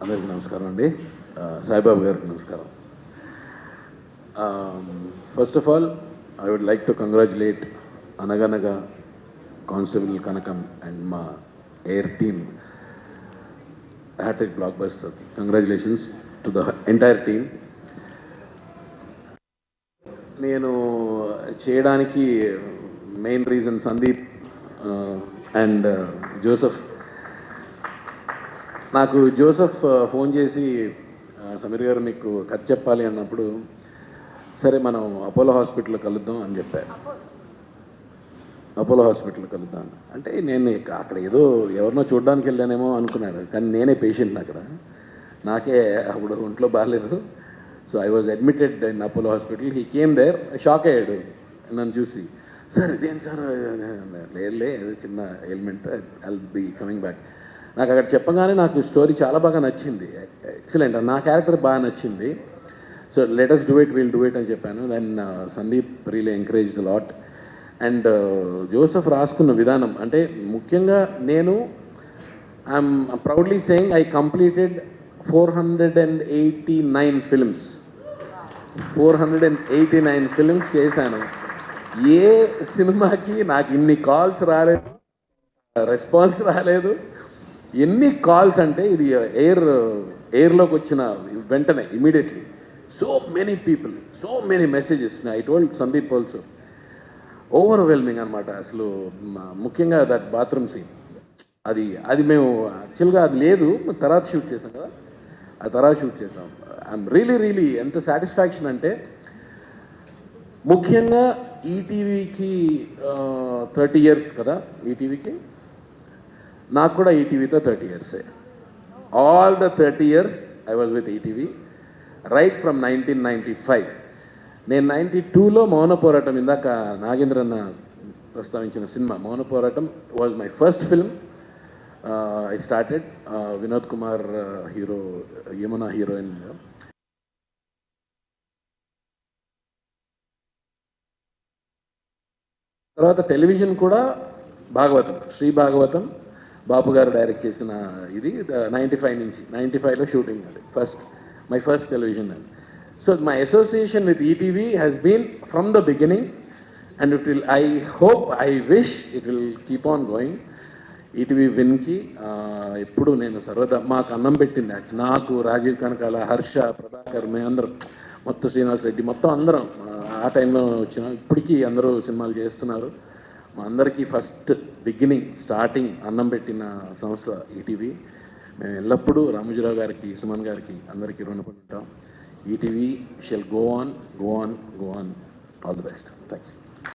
అందరికీ నమస్కారం అండి. సాయిబాబు గారికి నమస్కారం. First of all I would like to congratulate అనగనగా కానిస్టేబుల్ కనకం అండ్ మా ఎయిర్ team hattrick blockbuster. Congratulations to the entire team. నేను చేయడానికి main reason Sandeep and Joseph. నాకు జోసెఫ్ ఫోన్ చేసి సమీర్ గారు మీకు కథ చెప్పాలి అన్నప్పుడు, సరే మనం అపోలో హాస్పిటల్లో కలుద్దాం అని చెప్పారు. అపోలో హాస్పిటల్లో కలుద్దాం అంటే నేను అక్కడ ఏదో ఎవరినో చూడడానికి వెళ్ళానేమో అనుకున్నాడు, కానీ నేనే పేషెంట్ని అక్కడ. నాకే అప్పుడు ఒంట్లో బాగాలేదు. So I was admitted in Apollo hospital. He came there. Shock అయ్యాడు నన్ను చూసి. సార్ ఇదేం సార్? లేదులే, ఏదో చిన్న ailment, I'll be coming back. నాకు అక్కడ చెప్పగానే నాకు స్టోరీ చాలా బాగా నచ్చింది. ఎక్సలెంట్, నా క్యారెక్టర్ బాగా నచ్చింది. So let's do it, will do it అని చెప్పాను. Then Sandeep really encourage the lot. And Joseph రాసుకున్న విధానం అంటే ముఖ్యంగా నేను I'm proudly saying I completed 489 films. 489 films చేశాను. ఏ సినిమాకి నాకు ఇన్ని కాల్స్ రాలేదు, రెస్పాన్స్ రాలేదు. ఎన్ని కాల్స్ అంటే ఇది ఎయిర్లోకి వచ్చిన వెంటనే immediately so many people, so many messages. I told Sandeep also, overwhelming అనమాట. అసలు ముఖ్యంగా దట్ బాత్రూమ్ సీన్, అది మేము యాక్చువల్గా అది లేదు, తర్వాత షూట్ చేసాం కదా, ఆ తర్వాత షూట్ చేసాం. ఐఎమ్ రియలీ ఎంత సాటిస్ఫాక్షన్ అంటే, ముఖ్యంగా ఈటీవీకి 30 years కదా, ఈటీవీకి నాకు కూడా ఈటీవీతో 30 years. All the 30 years I was with ETV right from 1995. నేను 92లో మౌన పోరాటం, ఇందాక నాగేంద్రన్న ప్రస్తావించిన సినిమా మౌన పోరాటం was my first film. I started. Vinod Kumar hero, Yamuna heroine. తర్వాత టెలివిజన్ కూడా భాగవతం, శ్రీ భాగవతం బాపు గారు డైరెక్ట్ చేసిన ఇది 95 నుంచి 95లో షూటింగ్. అది my first television. So my association with ETV has been from the beginning and it will, I hope, I wish it will keep on going. ETV విన్కి ఎప్పుడు నేను సర్వదా మాకు అన్నం పెట్టింది. నాకు, రాజీవ్ కనకాల, హర్ష, ప్రభాకర్, మేమందరం, మొత్తం శ్రీనివాస్ రెడ్డి, మొత్తం అందరం ఆ టైంలో వచ్చినాం. ఇప్పటికీ అందరూ సినిమాలు చేస్తున్నారు. మా అందరికీ ఫస్ట్ బిగినింగ్, స్టార్టింగ్ అన్నం పెట్టిన సంస్థ ఈటీవీ. మేము ఎల్లప్పుడూ రామోజీరావు గారికి, సుమన్ గారికి, అందరికీ రుణపడి ఉంటాం. ETV shall go on. All the best. Thank you.